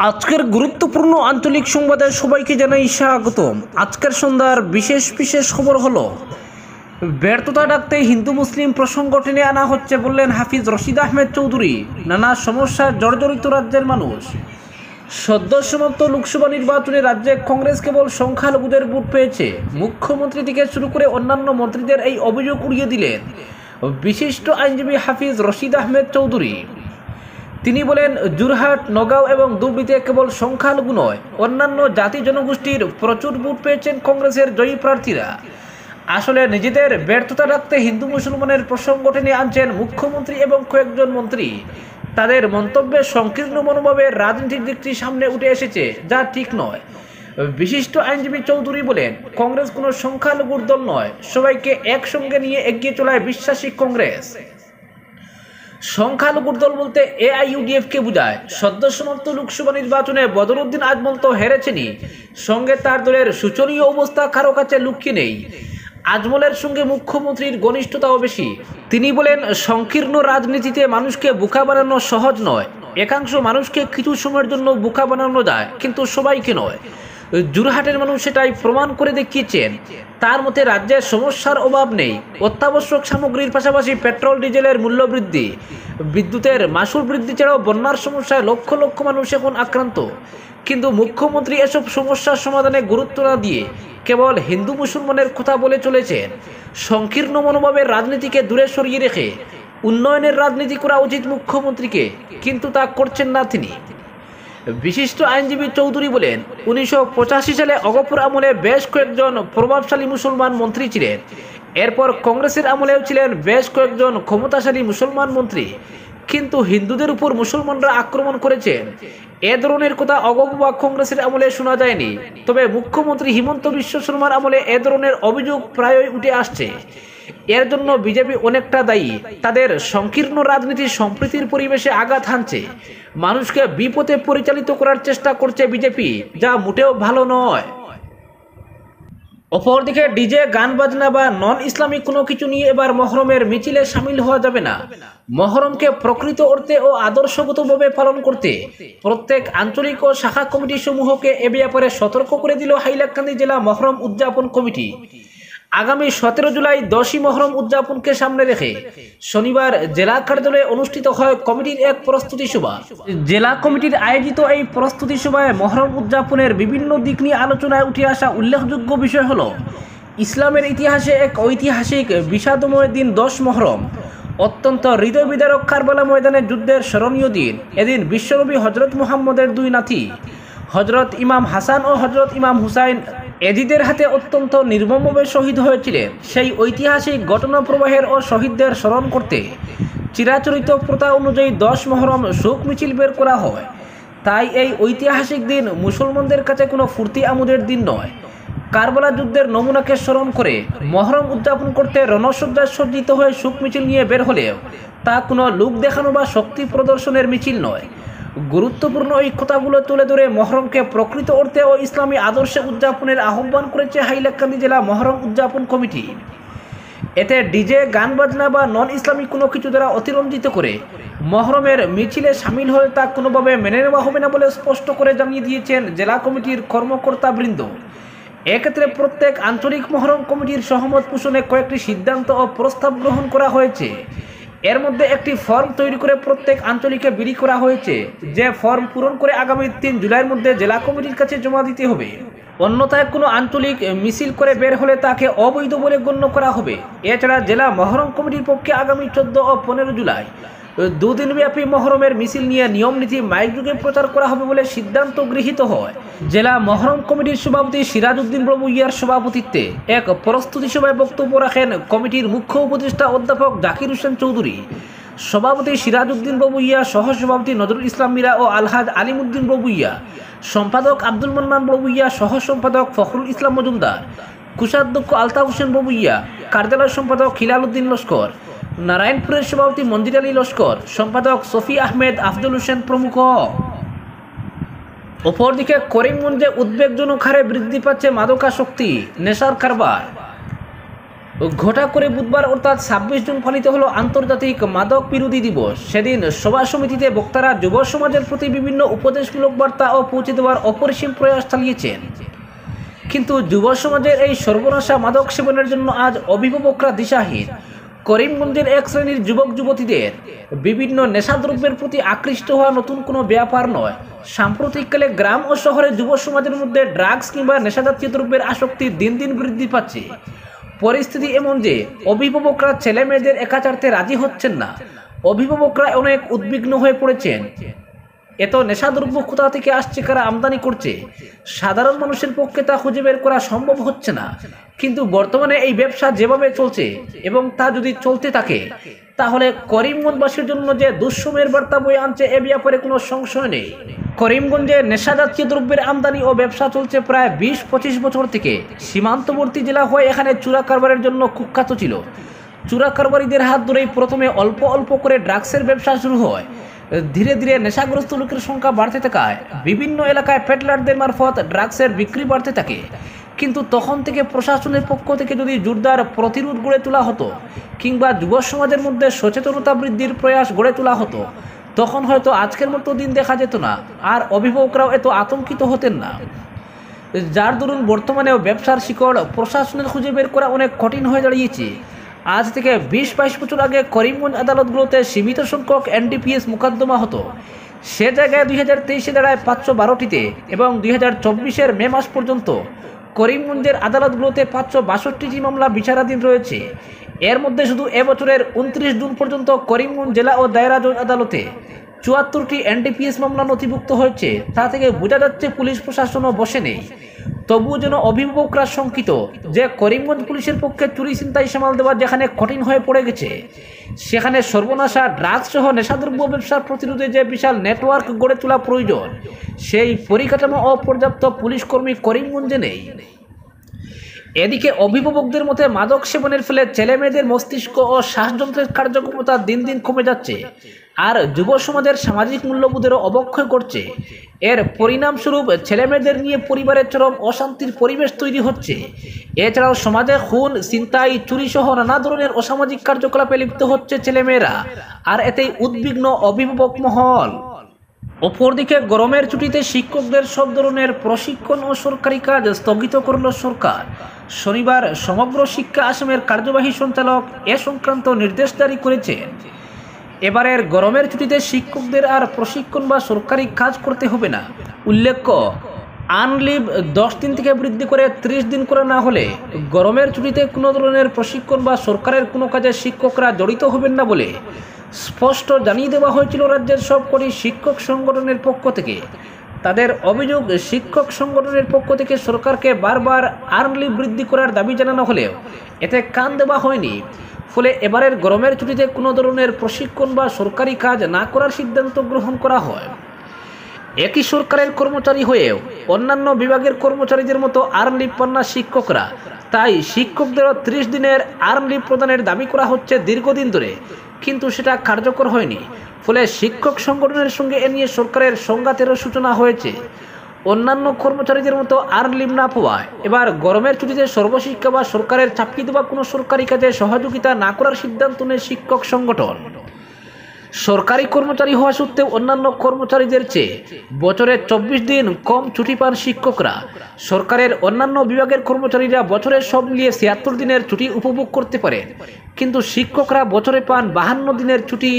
আজকের গুরুত্বপূর্ণ আঞ্চলিক সংবাদে সবাইকে জানাই স্বাগতম। আজকের সন্ধ্যার বিশেষ খবর হলো, ব্যর্থতা ডাকতে হিন্দু মুসলিম প্রসঙ্গ টেনে আনা হচ্ছে বললেন হাফিজ রশিদ আহমেদ চৌধুরী। নানা সমস্যায় জর্জরিত রাজ্যের মানুষ। সদ্য সমাপ্ত লোকসভা নির্বাচনে রাজ্যে কংগ্রেস কেবল সংখ্যালঘুদের ভোট পেয়েছে। মুখ্যমন্ত্রী থেকে শুরু করে অন্যান্য মন্ত্রীদের এই অভিযোগ উড়িয়ে দিলেন বিশিষ্ট আইনজীবী হাফিজ রশিদ আহমেদ চৌধুরী। তিনি বলেন, যোরহাট, নগাঁও এবং ধুবড়ীতে কেবল সংখ্যালঘু নয়, অন্যান্য জাতি জনগোষ্ঠীর প্রচুর ভোট পেয়েছেন কংগ্রেসের জয়ী প্রার্থীরা। আসলে নিজেদের ব্যর্থতা রাখতে হিন্দু মুসলমানের প্রসঙ্গ টেনে আনছেন মুখ্যমন্ত্রী এবং কয়েকজন মন্ত্রী। তাদের মন্তব্যে সংকীর্ণ মনোভাবের রাজনীতির দিকটি সামনে উঠে এসেছে, যা ঠিক নয়। বিশিষ্ট আইনজীবী চৌধুরী বলেন, কংগ্রেস কোনো সংখ্যালঘুর দল নয়, সবাইকে একসঙ্গে নিয়ে এগিয়ে চলায় বিশ্বাসী কংগ্রেস। সংখ্যালঘুর দল বলতে AIUDF-কে বোঝায়। সদ্য সমাপ্ত লোকসভা নির্বাচনে বদরুদ্দিন আজমল তো হেরেছেনই, সঙ্গে তার দলের শোচনীয় অবস্থা কারো কাছে লুকিয়ে নেই। আজমলের সঙ্গে মুখ্যমন্ত্রীর ঘনিষ্ঠতাও বেশি। তিনি বলেন, সংকীর্ণ রাজনীতিতে মানুষকে বোকা বানানো সহজ নয়। একাংশ মানুষকে কিছু সময়ের জন্য বোকা বানানো যায়, কিন্তু সবাইকে নয়। যোরহাটের মানুষ সেটাই প্রমাণ করে দেখিয়েছেন। তার মতে রাজ্যের সমস্যার অভাব নেই। অত্যাবশ্যক সামগ্রীর পাশাপাশি পেট্রোল ডিজেলের মূল্য বৃদ্ধি, বিদ্যুতের মাসুল বৃদ্ধি ছাড়াও বন্যার সমস্যায় লক্ষ লক্ষ মানুষ এখন আক্রান্ত। কিন্তু মুখ্যমন্ত্রী এসব সমস্যার সমাধানে গুরুত্ব না দিয়ে কেবল হিন্দু মুসলমানের কথা বলে চলেছেন। সংকীর্ণ মনোভাবের রাজনীতিকে দূরে সরিয়ে রেখে উন্নয়নের রাজনীতি করা উচিত মুখ্যমন্ত্রীকে, কিন্তু তা করছেন না তিনি। বিশিষ্ট আইনজীবী চৌধুরী বলেন, 1985 সালে অগপুর আমলে বেশ কয়েকজন প্রভাবশালী মুসলমান মন্ত্রী ছিলেন। এরপর কংগ্রেসের আমলেও ছিলেন বেশ কয়েকজন ক্ষমতাশালী মুসলমান মন্ত্রী, কিন্তু হিন্দুদের উপর মুসলমানরা আক্রমণ করেছেন, এ ধরনের কথা অগপ বা কংগ্রেসের আমলে শোনা যায়নি। তবে মুখ্যমন্ত্রী হিমন্ত বিশ্ব শর্মার আমলে এ ধরনের অভিযোগ প্রায়ই উঠে আসছে। এর জন্য বিজেপি অনেকটা দায়ী। তাদের সংকীর্ণ রাজনীতি সম্প্রীতির পরিবেশে আঘাত হানছে, মানুষকে বিপথে পরিচালিত করার চেষ্টা করছে বিজেপি, যা মোটেও ভালো নয়। অপরদিকে ডিজে, গান বাজনা বা নন ইসলামিক কোনো কিছু নিয়ে এবার মহরমের মিছিলে সামিল হওয়া যাবে না। মহরমকে প্রকৃত অর্থে ও আদর্শগতভাবে পালন করতে প্রত্যেক আঞ্চলিক ও শাখা কমিটি সমূহকে এ ব্যাপারে সতর্ক করে দিল হাইলাকান্দি জেলা মহরম উদযাপন কমিটি। আগামী 17 জুলাই 10ই মহরম উদযাপনকে সামনে রেখে শনিবার জেলা কার্যালয়ে অনুষ্ঠিত হয় কমিটির এক প্রস্তুতি সভা। জেলা কমিটির আয়োজিত এই প্রস্তুতি সভায় মহরম উদযাপনের বিভিন্ন দিক নিয়ে আলোচনায় উঠে আসা উল্লেখযোগ্য বিষয় হলো, ইসলামের ইতিহাসে এক ঐতিহাসিক বিষাদময় দিন 10 মহরম। অত্যন্ত হৃদয় বিদারক কারবালা ময়দানের যুদ্ধের স্মরণীয় দিন। এদিন বিশ্বনবী হজরত মুহাম্মদের দুই নাতি হজরত ইমাম হাসান ও হজরত ইমাম হুসাইন এজিদের হাতে অত্যন্ত নির্মমভাবে শহীদ হয়েছিলেন। সেই ঐতিহাসিক ঘটনা প্রবাহের ও শহীদদের স্মরণ করতে চিরাচরিত প্রথা অনুযায়ী 10 মহরম শোক মিছিল বের করা হয়। তাই এই ঐতিহাসিক দিন মুসলমানদের কাছে কোনো ফুর্তি আমোদের দিন নয়। কারবালা যুদ্ধের নমুনাকে স্মরণ করে মহরম উদযাপন করতে রণসজ্জায় সজ্জিত হয়ে শোক মিছিল নিয়ে বের হলেও তা কোনো লোক দেখানো বা শক্তি প্রদর্শনের মিছিল নয়। গুরুত্বপূর্ণ এই কথাগুলো তুলে ধরে মহরমকে প্রকৃত অর্থে ও ইসলামী আদর্শে উদযাপনের আহ্বান করেছে হাইলাকান্দি জেলা মহরম উদযাপন কমিটি। এতে ডিজে, গান বাজনা বা নন ইসলামিক কোনো কিছু দ্বারা অতিরঞ্জিত করে মহরমের মিছিলে সামিল হয়ে তা কোনোভাবে মেনে নেওয়া হবে না বলে স্পষ্ট করে জানিয়ে দিয়েছেন জেলা কমিটির কর্মকর্তাবৃন্দ। এক্ষেত্রে প্রত্যেক আঞ্চলিক মহরম কমিটির সহমত পোষণে কয়েকটি সিদ্ধান্ত ও প্রস্তাব গ্রহণ করা হয়েছে। এর মধ্যে একটি ফর্ম তৈরি করে প্রত্যেক আঞ্চলিকে বিলি করা হয়েছে, যে ফর্ম পূরণ করে আগামী 3 জুলাইয়ের মধ্যে জেলা কমিটির কাছে জমা দিতে হবে। অন্যথায় কোনো আঞ্চলিক মিছিল করে বের হলে তাকে অবৈধ বলে গণ্য করা হবে। এছাড়া জেলা মহরম কমিটির পক্ষে আগামী 14 ও 15 জুলাই 2 দিনব্যাপী মহরমের মিছিল নিয়ে নিয়ম নীতি মাইক যুগে প্রচার করা হবে বলে সিদ্ধান্ত গৃহীত হয়। জেলা মহরম কমিটির সভাপতি সিরাজউদ্দিন ভুঁইয়ার সভাপতিত্বে এক প্রস্তুতি সভায় বক্তব্য রাখেন কমিটির মুখ্য উপদেষ্টা অধ্যাপক জাকির হোসেন চৌধুরী। সভাপতি সিরাজউদ্দিন ভুঁইয়া, সহসভাপতি নজরুল ইসলাম মীরা ও আলহাজ আলিমউদ্দিন ভুঁইয়া, সম্পাদক আব্দুল মান্নান ভুঁইয়া, সহ সম্পাদক ফখরুল ইসলাম মজুমদার, কোষাধ্যক্ষ আলতাফ হোসেন ভুঁইয়া, কার্যালয় সম্পাদক হিলাল উদ্দিন লস্কর, নারায়ণপুরের সভাপতি মঞ্জির আলী লস্কর, সম্পাদক সফি আহমেদ, আফজল হোসেন প্রমুখ। অপরদিকে করিমগঞ্জে উদ্বেগজনক হারে বৃদ্ধি পাচ্ছে মাদকাসক্তি, নেশার কারবার। ঘটা করে বুধবার অর্থাৎ 26 জুন পালিত হলো আন্তর্জাতিক মাদক বিরোধী দিবস। সেদিন সভা সমিতিতে বক্তারা যুব সমাজের প্রতি বিভিন্ন উপদেশমূলক বার্তা ও পৌঁছে দেওয়ার অপরিসীম প্রয়াস চালিয়েছেন। কিন্তু যুব সমাজের এই সর্বনাশা মাদক সেবনের জন্য আজ অভিভাবকরা দিশাহীন। করিমগঞ্জের এক শ্রেণীর যুবক যুবতীদের বিভিন্ন নেশাদ্রব্যের প্রতি আকৃষ্ট হওয়া নতুন কোনো ব্যাপার নয়। সাম্প্রতিককালে গ্রাম ও শহরে যুব সমাজের মধ্যে ড্রাগস কিংবা নেশাজাতীয় দ্রব্যের আসক্তি দিন দিন বৃদ্ধি পাচ্ছে। পরিস্থিতি এমন যে অভিভাবকরা ছেলে মেয়েদের একা ছাড়তে রাজি হচ্ছেন না। অভিভাবকরা অনেক উদ্বিগ্ন হয়ে পড়েছেন। এত নেশাদ্রব্য কোথা থেকে আসছে, কারা আমদানি করছে, সাধারণ মানুষের পক্ষে তা খুঁজে বের করা সম্ভব হচ্ছে না। কিন্তু বর্তমানে এই ব্যবসা যেভাবে চলছে এবং তা যদি চলতে থাকে তাহলে করিমগঞ্জবাসীর জন্য যে দুঃসময়ের বার্তা বয়ে আনছে এ ব্যাপারে কোনো সংশয় নেই। করিমগঞ্জে নেশাজাতীয় দ্রব্যের আমদানি ও ব্যবসা চলছে প্রায় 20-25 বছর থেকে। সীমান্তবর্তী জেলা হয়ে এখানে চোরা কারবারের জন্য কুখ্যাত ছিল। চোরা কারবারিদের হাত ধরেই প্রথমে অল্প অল্প করে ড্রাগসের ব্যবসা শুরু হয়। ধীরে ধীরে নেশাগ্রস্ত লোকের সংখ্যা বাড়তে থাকায় বিভিন্ন এলাকায় পেটলারদের মারফত ড্রাগসের বিক্রি বাড়তে থাকে। কিন্তু তখন থেকে প্রশাসনের পক্ষ থেকে যদি জোরদার প্রতিরোধ গড়ে তোলা হতো কিংবা যুব সমাজের মধ্যে সচেতনতা বৃদ্ধির প্রয়াস গড়ে তোলা হতো তখন হয়তো আজকের মতো দিন দেখা যেত না, আর অভিভাবকরাও এত আতঙ্কিত হতেন না। যার দরুন বর্তমানেও ব্যবসার শিকড় প্রশাসনের খুঁজে বের করা অনেক কঠিন হয়ে দাঁড়িয়েছে। আজ থেকে 20-22 বছর আগে করিমগঞ্জ আদালতগুলোতে সীমিত সংখ্যক NDPS মোকদ্দমা হতো। সে জায়গায় 2023-এ দাঁড়ায় 512টিতে এবং 2024-এর মে মাস পর্যন্ত করিমগঞ্জের আদালতগুলোতে 562টি মামলা বিচারাধীন রয়েছে। এর মধ্যে শুধু এবছরের 29 জুন পর্যন্ত করিমগঞ্জ জেলা ও দায়রা জজ আদালতে 74টি NDPS মামলা নথিভুক্ত হয়েছে। তা থেকে বোঝা যাচ্ছে পুলিশ প্রশাসনও বসে নেই। তবুও যেন অভিভাবকরা শঙ্কিত যে করিমগঞ্জ পুলিশের পক্ষে চুরি ছিনতাই সামাল দেওয়া যেখানে কঠিন হয়ে পড়ে গেছে, সেখানে সর্বনাশা ড্রাগস সহ নেশাদ্রব্য ব্যবসার প্রতিরোধে যে বিশাল নেটওয়ার্ক গড়ে তোলা প্রয়োজন, সেই পরিকাঠামো অপর্যাপ্ত পুলিশ কর্মী করিমগঞ্জে নেই। এদিকে অভিভাবকদের মতে মাদক সেবনের ফলে ছেলে মেয়েদের মস্তিষ্ক ও শ্বাসযন্ত্রের কার্যক্ষমতা দিন দিন কমে যাচ্ছে, আর যুব সমাজের সামাজিক মূল্যবোধেরও অবক্ষয় করছে। এর পরিণামস্বরূপ ছেলে মেয়েদের নিয়ে পরিবারের চরম অশান্তির পরিবেশ তৈরি হচ্ছে। এছাড়াও সমাজে খুন, ছিনতাই, চুরি সহ নানা ধরনের অসামাজিক কার্যকলাপে লিপ্ত হচ্ছে ছেলেমেয়েরা, আর এতেই উদ্বিগ্ন অভিভাবক মহল। অপরদিকে গরমের ছুটিতে শিক্ষকদের সব ধরনের প্রশিক্ষণ ও সরকারি কাজ স্থগিত করল সরকার। শনিবার সমগ্র শিক্ষা আসামের কার্যবাহী সঞ্চালক এ সংক্রান্ত নির্দেশ জারি করেছেন। এবারের গরমের ছুটিতে শিক্ষকদের আর প্রশিক্ষণ বা সরকারি কাজ করতে হবে না। উল্লেখ্য, আনলিভ 10 দিন থেকে বৃদ্ধি করে 30 দিন করা না হলে গরমের ছুটিতে কোনো ধরনের প্রশিক্ষণ বা সরকারের কোনো কাজে শিক্ষকরা জড়িত হবেন না বলে স্পষ্ট জানিয়ে দেওয়া হয়েছিল রাজ্যের সবকটি শিক্ষক সংগঠনের পক্ষ থেকে। তাদের অভিযোগ, শিক্ষক সংগঠনের পক্ষ থেকে সরকারকে বারবার আর্নলিভ বৃদ্ধি করার দাবি জানানো হলেও এতে কান দেওয়া হয়নি। ফলে এবারের গরমের ছুটিতে কোনো ধরনের প্রশিক্ষণ বা সরকারি কাজ না করার সিদ্ধান্ত গ্রহণ করা হয়। একই সরকারের কর্মচারী হয়েও অন্যান্য বিভাগের কর্মচারীদের মতো আর্নলিভ পান না শিক্ষকরা। তাই শিক্ষকদেরও 30 দিনের আর্নলিভ প্রদানের দাবি করা হচ্ছে দীর্ঘদিন ধরে, কিন্তু সেটা কার্যকর হয়নি। ফলে শিক্ষক সংগঠনের সঙ্গে এ নিয়ে সরকারের সংঘাতেরও সূচনা হয়েছে। অন্যান্য কর্মচারীদের মতো আর্নলিভ না পাওয়ায় এবার গরমের ছুটিতে সর্বশিক্ষা বা সরকারের চাপিয়ে দেওয়া কোনো সরকারি কাজে সহযোগিতা না করার সিদ্ধান্ত নেয় শিক্ষক সংগঠন। সরকারি কর্মচারী হওয়া সত্ত্বেও অন্যান্য কর্মচারীদের চেয়ে বছরে 24 দিন কম ছুটি পান শিক্ষকরা। সরকারের অন্যান্য বিভাগের কর্মচারীরা বছরে সব মিলিয়ে 76 দিনের ছুটি উপভোগ করতে পারেন, কিন্তু শিক্ষকরা বছরে পান 52 দিনের ছুটি।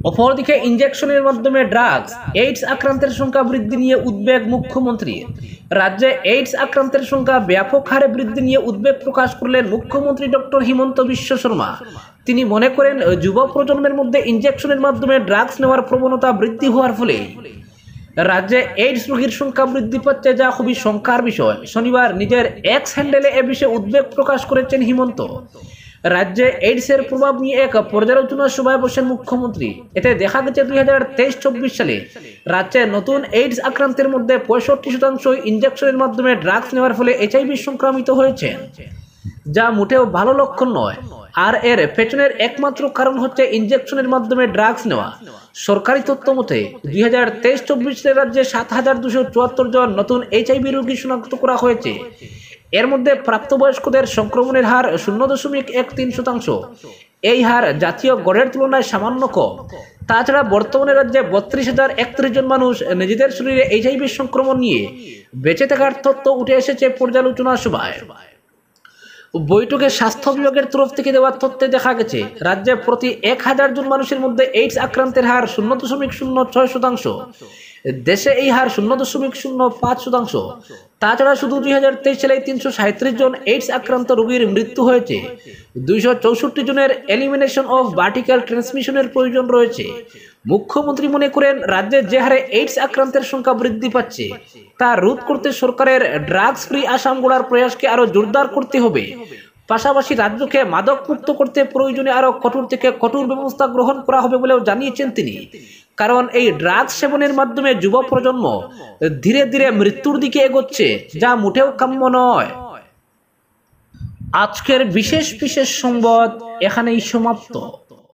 অপরদিকে ইনজেকশনের মাধ্যমে ড্রাগস, এইডস আক্রান্তের সংখ্যা বৃদ্ধি নিয়ে উদ্বেগ মুখ্যমন্ত্রীর। রাজ্যে এইডস আক্রান্তের সংখ্যা ব্যাপক হারে বৃদ্ধি নিয়ে উদ্বেগ প্রকাশ করলেন মুখ্যমন্ত্রী ডক্টর হিমন্ত বিশ্ব শর্মা। তিনি মনে করেন, যুব প্রজন্মের মধ্যে ইনজেকশনের মাধ্যমে ড্রাগস নেওয়ার প্রবণতা বৃদ্ধি হওয়ার ফলে রাজ্যে এইডস রোগীর সংখ্যা বৃদ্ধি পাচ্ছে, যা খুবই শঙ্কার বিষয়। শনিবার নিজের এক্স হ্যান্ডেলে এ বিষয়ে উদ্বেগ প্রকাশ করেছেন হিমন্ত। রাজ্যে এইডসের প্রভাব নিয়ে এক পর্যালোচনা সভায় বসেন মুখ্যমন্ত্রী। এতে দেখা গেছে 2023-24 সালে রাজ্যে নতুন এইডস আক্রান্তের মধ্যে 65% ইনজেকশনের মাধ্যমে ড্রাগস নেওয়ার ফলে HIV সংক্রমিত হয়েছেন, যা মোটেও ভালো লক্ষণ নয়। আর এর পেছনের একমাত্র কারণ হচ্ছে ইনজেকশনের মাধ্যমে ড্রাগস নেওয়া। সরকারি তথ্য মতে 2023-24 সালে রাজ্যে 7274 জন নতুন HIV রোগী শনাক্ত করা হয়েছে। এর মধ্যে প্রাপ্তবয়স্কদের সংক্রমণের হার 0.13%। এই হার জাতীয় গড়ের তুলনায় সামান্য কম। তাছাড়া বর্তমানে রাজ্যে 32,031 জন মানুষ নিজেদের শরীরে এইচআইভি সংক্রমণ নিয়ে বেঁচে থাকার তথ্য উঠে এসেছে পর্যালোচনা সভায়। বৈঠকে স্বাস্থ্য বিভাগের তরফ থেকে দেওয়া তথ্যে দেখা গেছে রাজ্যে প্রতি 1000 জন মানুষের মধ্যে এইডস আক্রান্তের হার 0.06%। দেশে এই হার 0.05%। তাছাড়া শুধু 2023 সালে 337 জন এইডস আক্রান্ত রোগীর মৃত্যু হয়েছে। 264 জনের এলিমিনেশন অফ ভার্টিক্যাল ট্রান্সমিশনের প্রয়োজন রয়েছে। মুখ্যমন্ত্রী মনে করেন রাজ্যে যে হারে এইডস আক্রান্তের সংখ্যা বৃদ্ধি পাচ্ছে তা রোধ করতে সরকারের ড্রাগস ফ্রি আসাম গড়ার প্রয়াসকে আরো জোরদার করতে হবে। পাশাপাশি রাজ্যকে মাদক মুক্ত করতে প্রয়োজনে আরো কঠোর থেকে কঠোর ব্যবস্থা গ্রহণ করা হবে বলেও জানিয়েছেন তিনি। কারণ এই ড্রাগস সেবনের মাধ্যমে যুব প্রজন্ম ধীরে ধীরে মৃত্যুর দিকে এগোচ্ছে, যা মোটেও কাম্য নয়। আজকের বিশেষ সংবাদ এখানেই সমাপ্ত।